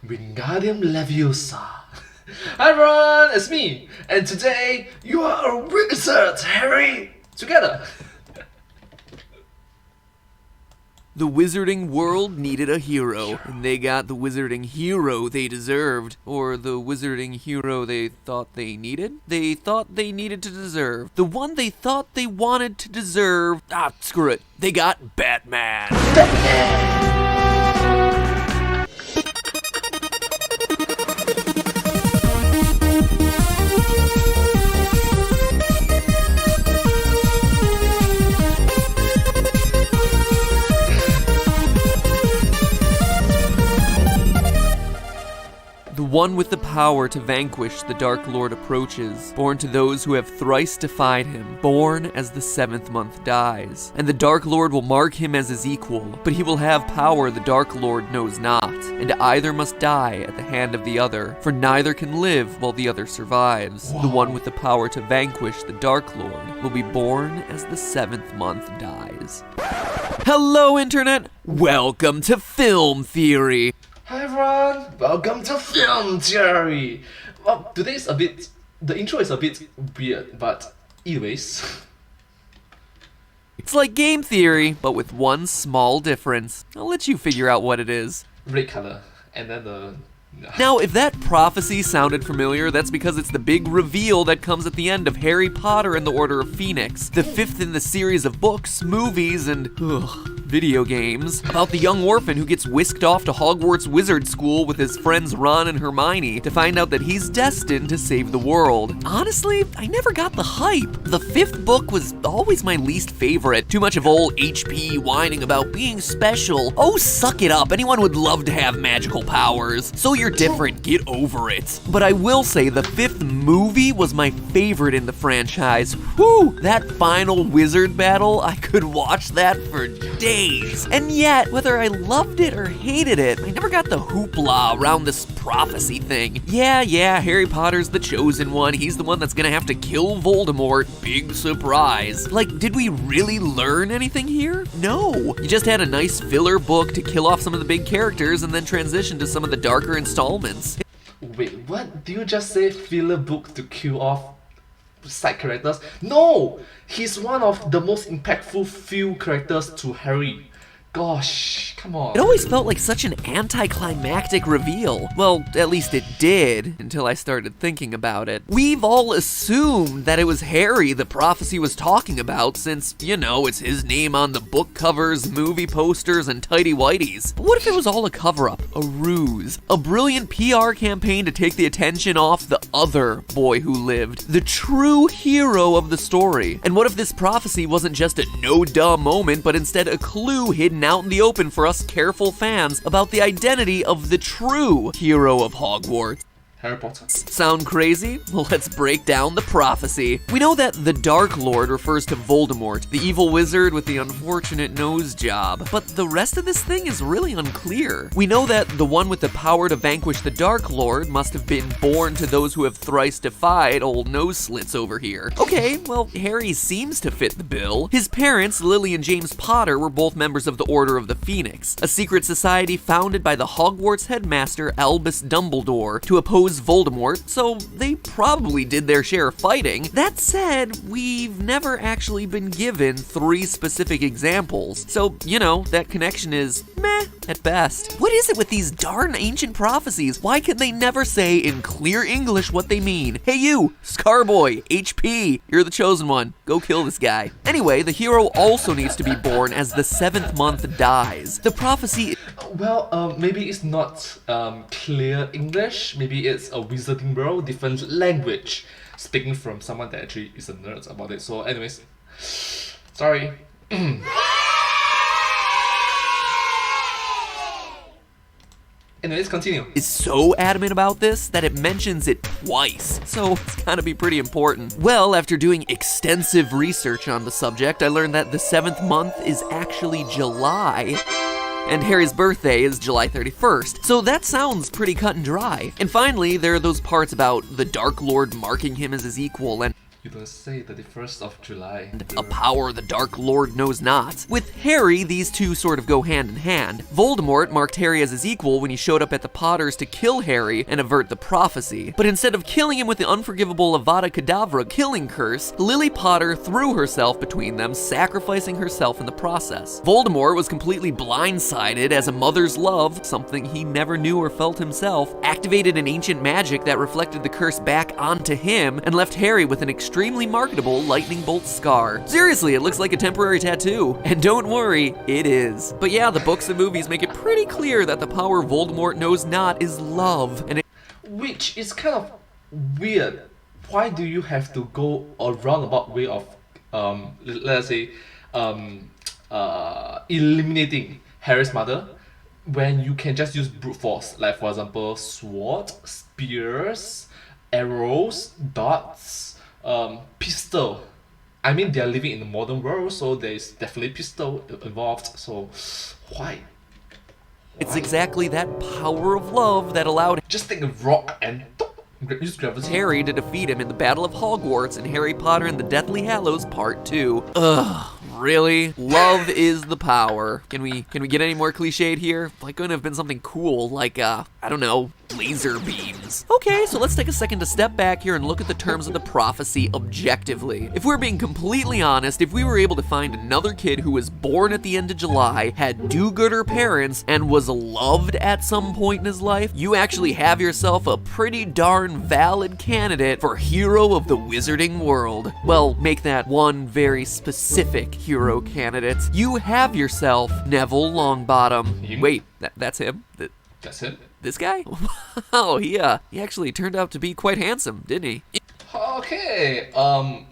Wingardium Leviosa. Hi everyone, it's me, and today you are a wizard, Harry! Together! The wizarding world needed a hero, and they got the wizarding hero they deserved. Or the wizarding hero they thought they needed? They thought they needed to deserve. The one they thought they wanted to deserve. Ah, screw it. They got Batman. The one with the power to vanquish the Dark Lord approaches, born to those who have thrice defied him, born as the 7th month dies. And the Dark Lord will mark him as his equal, but he will have power the Dark Lord knows not, and either must die at the hand of the other, for neither can live while the other survives. The one with the power to vanquish the Dark Lord will be born as the 7th month dies. Hello, Internet! Welcome to Film Theory! Hi everyone, welcome to Film Theory! Well, today's the intro is a bit weird, but anyways. It's like Game Theory, but with one small difference. I'll let you figure out what it is. Red color, and then the... Now, if that prophecy sounded familiar, that's because it's the big reveal that comes at the end of Harry Potter and the Order of Phoenix, the 5th in the series of books, movies, and video games, about the young orphan who gets whisked off to Hogwarts Wizard School with his friends Ron and Hermione to find out that he's destined to save the world. Honestly, I never got the hype. The 5th book was always my least favorite. Too much of old HP whining about being special. Oh, suck it up. Anyone would love to have magical powers. So you're different, get over it. But I will say the 5th movie was my favorite in the franchise. Whew, that final wizard battle, I could watch that for days. And yet, whether I loved it or hated it, I never got the hoopla around this prophecy thing. Yeah, Harry Potter's the chosen one. He's the one that's gonna have to kill Voldemort. Big surprise. Like, did we really learn anything here? No. You just had a nice filler book to kill off some of the big characters and then transition to some of the darker installments. Wait, what? Do you just say filler book to kill off side characters? No! He's one of the most impactful few characters to Harry. Gosh, come on. It always felt like such an anticlimactic reveal. Well, at least it did, until I started thinking about it. We've all assumed that it was Harry the prophecy was talking about since, you know, it's his name on the book covers, movie posters, and tighty-whities. But what if it was all a cover-up, a ruse, a brilliant PR campaign to take the attention off the other boy who lived, the true hero of the story? And what if this prophecy wasn't just a no-duh moment, but instead a clue hidden out in the open for us careful fans about the identity of the true hero of Hogwarts? Harry Potter. Sound crazy? Well, let's break down the prophecy. We know that the Dark Lord refers to Voldemort, the evil wizard with the unfortunate nose job, but the rest of this thing is really unclear. We know that the one with the power to vanquish the Dark Lord must have been born to those who have thrice defied old nose slits over here. Okay, well, Harry seems to fit the bill. His parents, Lily and James Potter, were both members of the Order of the Phoenix, a secret society founded by the Hogwarts headmaster Albus Dumbledore to oppose Voldemort, so they probably did their share of fighting. That said, we've never actually been given 3 specific examples, so, you know, that connection is meh at best. What is it with these darn ancient prophecies? Why can they never say in clear English what they mean? Hey you, Scarboy, HP, you're the chosen one. Go kill this guy. Anyway, the hero also needs to be born as the 7th month dies. The prophecy... Well, maybe it's not clear English. Maybe it's a wizarding world, different language. Speaking from someone that actually is a nerd about it. So anyways, sorry. Anyways, continue. Is so adamant about this that it mentions it twice, so it's gotta be pretty important. Well, after doing extensive research on the subject, I learned that the 7th month is actually July, and Harry's birthday is July 31st, so that sounds pretty cut and dry. And finally, there are those parts about the Dark Lord marking him as his equal, and You don't say, 31st of July. A power the Dark Lord knows not. With Harry, these two sort of go hand in hand. Voldemort marked Harry as his equal when he showed up at the Potters to kill Harry and avert the prophecy. But instead of killing him with the unforgivable Avada Kedavra killing curse, Lily Potter threw herself between them, sacrificing herself in the process. Voldemort was completely blindsided as a mother's love, something he never knew or felt himself, activated an ancient magic that reflected the curse back onto him and left Harry with an extremely marketable lightning bolt scar. Seriously, it looks like a temporary tattoo. And don't worry, it is. But yeah, the books and movies make it pretty clear that the power Voldemort knows not is love, and which is kind of weird. Why do you have to go a roundabout way of, let's say, eliminating Harry's mother when you can just use brute force? Like, for example, sword, spears, arrows, darts, pistol. I mean, they are living in the modern world, so there is definitely pistol involved. So why? it's exactly that power of love that allowed Just take a rock and use gravity. Harry to defeat him in the Battle of Hogwarts in Harry Potter and the Deathly Hallows Part 2. Ugh. Really? Love is the power. Can we get any more cliched here? Like, couldn't have been something cool, like, I don't know, laser beams. Okay, so let's take a second to step back here and look at the terms of the prophecy objectively. If we're being completely honest, if we were able to find another kid who was born at the end of July, had do-gooder parents, and was loved at some point in his life, you actually have yourself a pretty darn valid candidate for hero of the wizarding world. Well, make that one very specific hero candidate. You have yourself Neville Longbottom. Him? Wait, that's him? That's it. This guy? Wow, he actually turned out to be quite handsome, didn't he? Okay,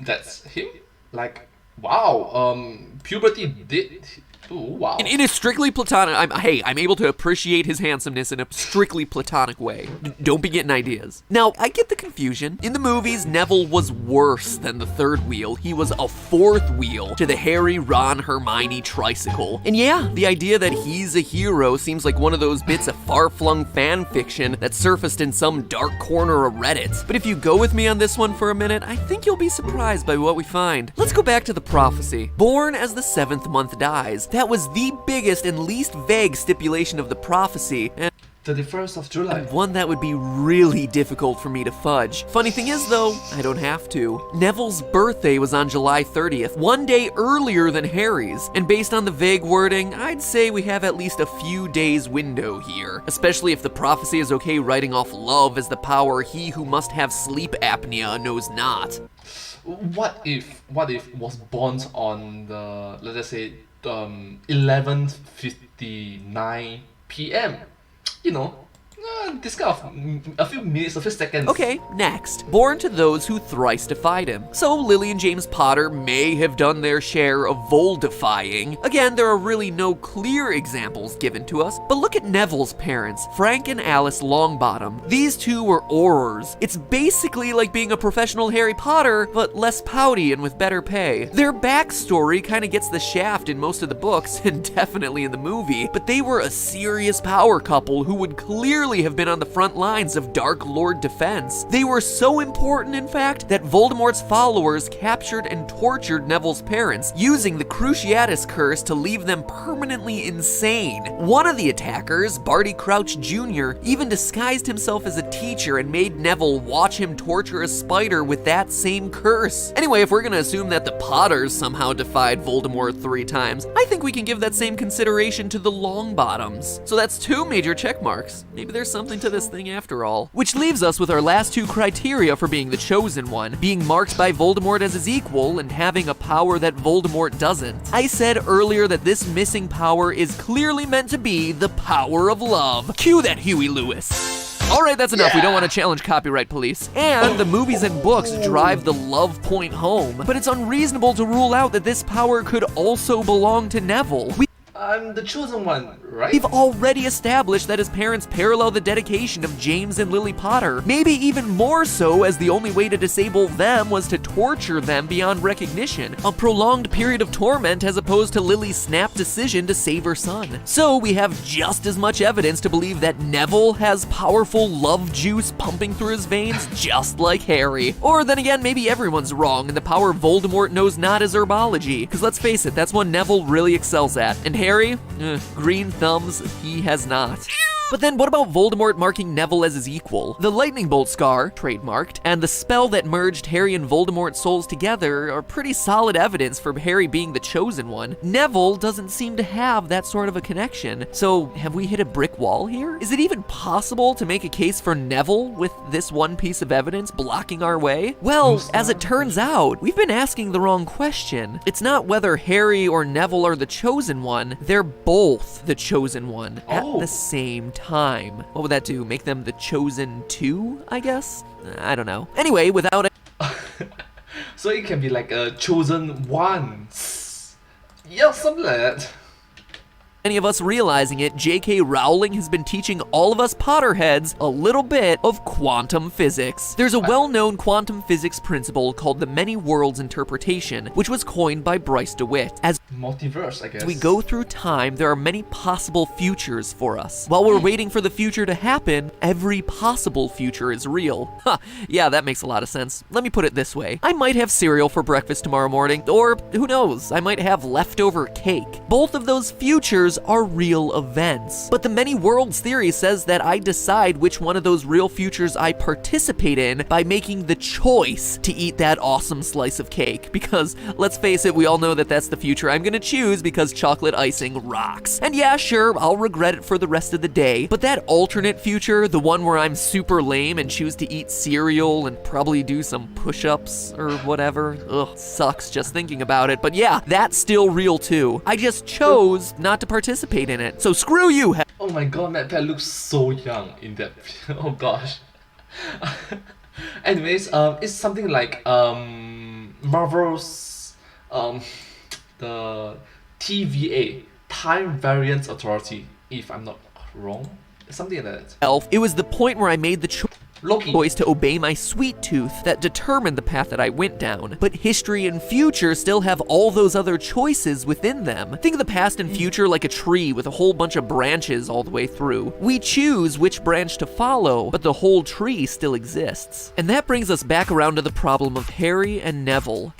that's him. Like, wow, puberty did. Ooh, wow. In a strictly platonic, I'm able to appreciate his handsomeness in a strictly platonic way. Don't be getting ideas. Now, I get the confusion. In the movies, Neville was worse than the third wheel. He was a fourth wheel to the Harry, Ron, Hermione tricycle. And yeah, the idea that he's a hero seems like one of those bits of far-flung fan fiction that surfaced in some dark corner of Reddit. But if you go with me on this one for a minute, I think you'll be surprised by what we find. Let's go back to the prophecy. Born as the 7th month dies. That was the biggest and least vague stipulation of the prophecy, and 31st of July. one that would be really difficult for me to fudge. Funny thing is though, I don't have to. Neville's birthday was on July 30th, one day earlier than Harry's, and based on the vague wording, I'd say we have at least a few days window here, especially if the prophecy is okay writing off love as the power he who must have sleep apnea knows not. What if was born on the, let's say, 11:59 p.m. You know, this kind of a few minutes, a few seconds. Okay, next. Born to those who thrice defied him. So Lily and James Potter may have done their share of Voldifying. Again, there are really no clear examples given to us, but look at Neville's parents, Frank and Alice Longbottom. These two were Aurors. It's basically like being a professional Harry Potter, but less pouty and with better pay. Their backstory kind of gets the shaft in most of the books, and definitely in the movie, but they were a serious power couple who would clearly have been on the front lines of Dark Lord defense. They were so important, in fact, that Voldemort's followers captured and tortured Neville's parents, using the Cruciatus curse to leave them permanently insane. One of the attackers, Barty Crouch Jr., even disguised himself as a teacher and made Neville watch him torture a spider with that same curse. Anyway, if we're gonna assume that the Potters somehow defied Voldemort 3 times, I think we can give that same consideration to the Longbottoms. So that's 2 major check marks. Maybe there's something to this thing after all. Which leaves us with our last 2 criteria for being the chosen one, being marked by Voldemort as his equal and having a power that Voldemort doesn't. I said earlier that this missing power is clearly meant to be the power of love. Cue that, Huey Lewis. Alright, that's enough. We don't want to challenge copyright police. And the movies and books drive the love point home. But it's unreasonable to rule out that this power could also belong to Neville. I'm the chosen one, right? We've already established that his parents parallel the dedication of James and Lily Potter, maybe even more so, as the only way to disable them was to torture them beyond recognition, a prolonged period of torment as opposed to Lily's snap decision to save her son. So we have just as much evidence to believe that Neville has powerful love juice pumping through his veins just like Harry. Or then again, maybe everyone's wrong and the power Voldemort knows not is herbology, because let's face it, that's what Neville really excels at. And Harry? Green thumbs, he has not. But then what about Voldemort marking Neville as his equal? The lightning bolt scar, trademarked, and the spell that merged Harry and Voldemort's souls together are pretty solid evidence for Harry being the chosen one. Neville doesn't seem to have that sort of a connection. So have we hit a brick wall here? Is it even possible to make a case for Neville with this one piece of evidence blocking our way? Well, as it turns out, we've been asking the wrong question. It's not whether Harry or Neville are the chosen one, they're both the chosen one at the same time. What would that do? Make them the chosen two, I guess? I don't know. Anyway, without it. So it can be like a chosen ones. Yeah, something like that. Any of us realizing it, J.K. Rowling has been teaching all of us Potterheads a little bit of quantum physics. There's a well-known quantum physics principle called the many worlds interpretation, which was coined by Bryce DeWitt. As multiverse, I guess. we go through time, there are many possible futures for us. While we're waiting for the future to happen, every possible future is real. Yeah, that makes a lot of sense. Let me put it this way. I might have cereal for breakfast tomorrow morning, or who knows, I might have leftover cake. Both of those futures are real events. But the many worlds theory says that I decide which one of those real futures I participate in by making the choice to eat that awesome slice of cake. Because let's face it, we all know that that's the future I'm gonna choose because chocolate icing rocks. And yeah, sure, I'll regret it for the rest of the day, but that alternate future, the one where I'm super lame and choose to eat cereal and probably do some push-ups or whatever, ugh, sucks just thinking about it. But yeah, that's still real too. I just chose not to participate in it. So screw you. Oh my god, Matt Pat looks so young in that. Oh gosh. Anyways, it's something like Marvel's the TVA, Time Variance Authority, if I'm not wrong. Something like that. It was the point where I made the choice Loki. to obey my sweet tooth that determined the path that I went down. But history and future still have all those other choices within them. Think of the past and future like a tree with a whole bunch of branches all the way through. We choose which branch to follow, but the whole tree still exists. And that brings us back around to the problem of Harry and Neville.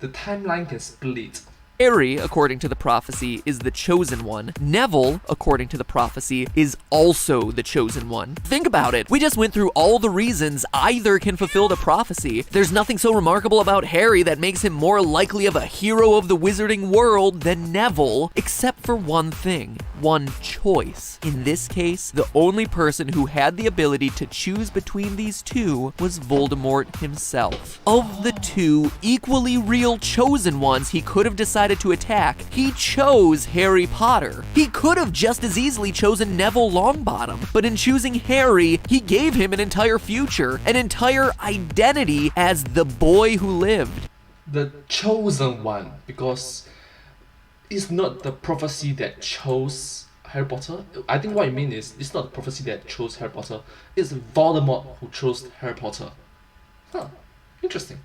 The timeline can split. Harry, according to the prophecy, is the chosen one. Neville, according to the prophecy, is also the chosen one. Think about it. We just went through all the reasons either can fulfill the prophecy. There's nothing so remarkable about Harry that makes him more likely of a hero of the wizarding world than Neville, except for one thing. One choice. In this case, the only person who had the ability to choose between these two was Voldemort himself. Of the two equally real chosen ones he could have decided to attack, he chose Harry Potter. He could have just as easily chosen Neville Longbottom, but in choosing Harry, he gave him an entire future, an entire identity as the boy who lived. The chosen one, because it's not the prophecy that chose Harry Potter. I think what I mean is, it's not the prophecy that chose Harry Potter, it's Voldemort who chose Harry Potter. Huh, interesting.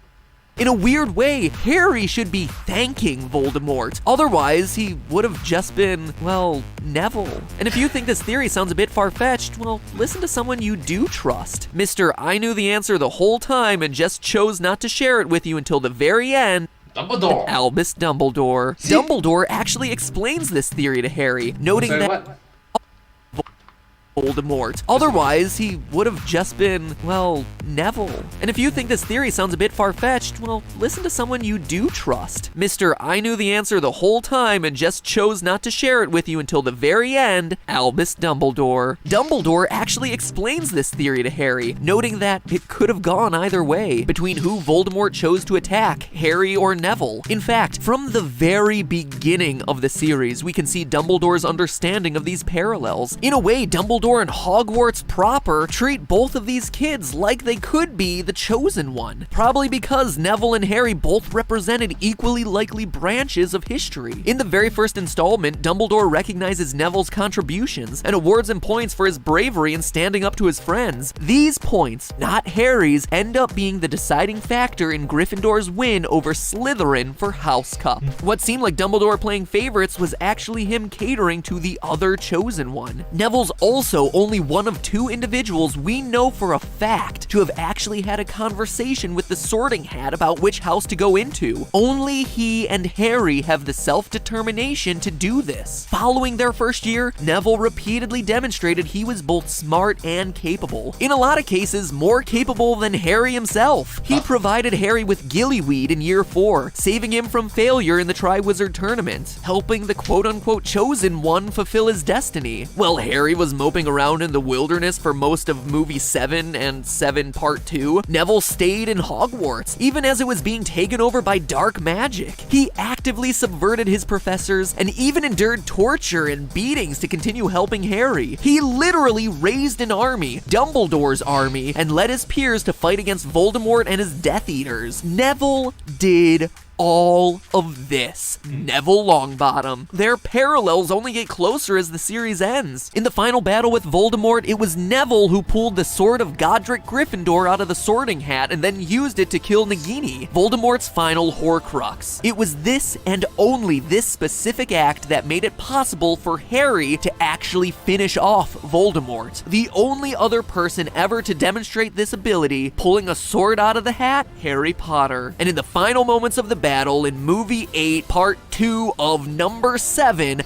In a weird way, Harry should be thanking Voldemort. Otherwise, he would have just been, well, Neville. And if you think this theory sounds a bit far-fetched, well, listen to someone you do trust. Mr. I knew the answer the whole time and just chose not to share it with you until the very end. Dumbledore! Albus Dumbledore. See? Dumbledore actually explains this theory to Harry, noting Sorry, that what? Voldemort. Otherwise, he would have just been, well, Neville. And if you think this theory sounds a bit far-fetched, well, listen to someone you do trust. Mr. I knew the answer the whole time and just chose not to share it with you until the very end, Albus Dumbledore. Dumbledore actually explains this theory to Harry, noting that it could have gone either way, between who Voldemort chose to attack, Harry or Neville. In fact, from the very beginning of the series, we can see Dumbledore's understanding of these parallels. In a way, Dumbledore Dumbledore and Hogwarts proper treat both of these kids like they could be the chosen one, probably because Neville and Harry both represented equally likely branches of history. In the very first installment, Dumbledore recognizes Neville's contributions and awards him points for his bravery in standing up to his friends. These points, not Harry's, end up being the deciding factor in Gryffindor's win over Slytherin for House Cup. What seemed like Dumbledore playing favorites was actually him catering to the other chosen one. Neville's also only one of 2 individuals we know for a fact to have actually had a conversation with the Sorting Hat about which house to go into. Only he and Harry have the self-determination to do this. Following their first year, Neville repeatedly demonstrated he was both smart and capable. In a lot of cases, more capable than Harry himself. He provided Harry with gillyweed in year 4, saving him from failure in the Triwizard Tournament, helping the quote-unquote chosen one fulfill his destiny. While Harry was moping around in the wilderness for most of movie 7 and 7 Part 2, Neville stayed in Hogwarts, even as it was being taken over by dark magic. He actively subverted his professors and even endured torture and beatings to continue helping Harry. He literally raised an army, Dumbledore's army, and led his peers to fight against Voldemort and his Death Eaters. Neville did all of this. Neville Longbottom. Their parallels only get closer as the series ends. In the final battle with Voldemort, it was Neville who pulled the sword of Godric Gryffindor out of the Sorting Hat and then used it to kill Nagini, Voldemort's final Horcrux. It was this and only this specific act that made it possible for Harry to actually finish off Voldemort. The only other person ever to demonstrate this ability, pulling a sword out of the hat, Harry Potter. And in the final moments of the battle in movie 8 part 2 of number 7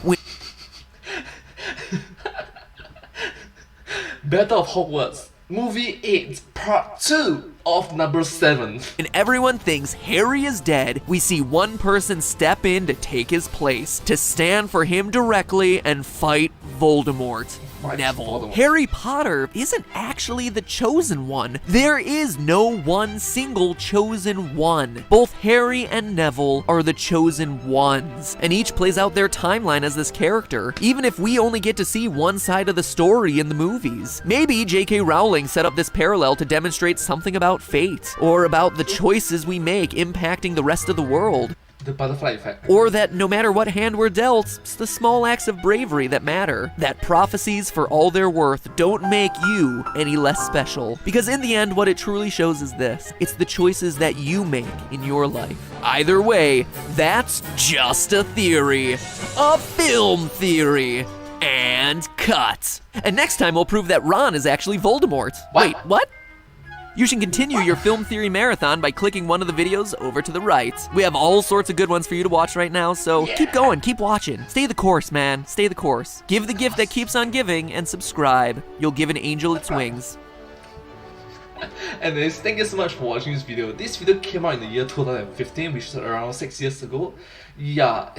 Battle of Hogwarts, movie 8 part 2 of number 7. And everyone thinks Harry is dead, we see one person step in to take his place, to stand for him directly and fight Voldemort. Neville. Voldemort. Harry Potter isn't actually the chosen one. There is no one single chosen one. Both Harry and Neville are the chosen ones, and each plays out their timeline as this character, even if we only get to see one side of the story in the movies. Maybe J.K. Rowling set up this parallel to demonstrate something about fate, or about the choices we make impacting the rest of the world. The butterfly effect. Or that no matter what hand we're dealt, it's the small acts of bravery that matter. That prophecies, for all their worth, don't make you any less special. Because in the end, what it truly shows is this. It's the choices that you make in your life. Either way, that's just a theory. A film theory. And cut. And next time we'll prove that Ron is actually Voldemort. What? Wait, what? You can continue your film theory marathon by clicking one of the videos over to the right. We have all sorts of good ones for you to watch right now, so keep going, keep watching. Stay the course, man, stay the course. Give the gift that keeps on giving and subscribe. You'll give an angel its wings. Anyways, thank you so much for watching this video. This video came out in the year 2015, which is around 6 years ago. Yeah,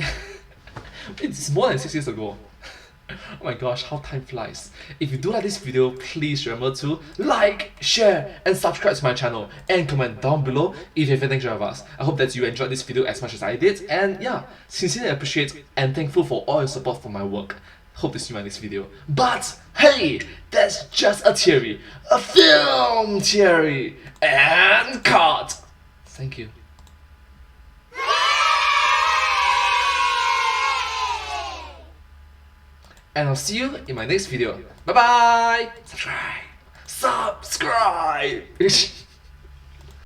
it's more than 6 years ago. Oh my gosh, how time flies. If you do like this video, please remember to like, share, and subscribe to my channel, and comment down below if you have anything to share with us. I hope that you enjoyed this video as much as I did, and yeah, sincerely appreciate and thankful for all your support for my work. Hope to see you in my next video. But hey, that's just a theory, a film theory, and cut. Thank you. And I'll see you in my next video. Bye bye! Subscribe! Subscribe!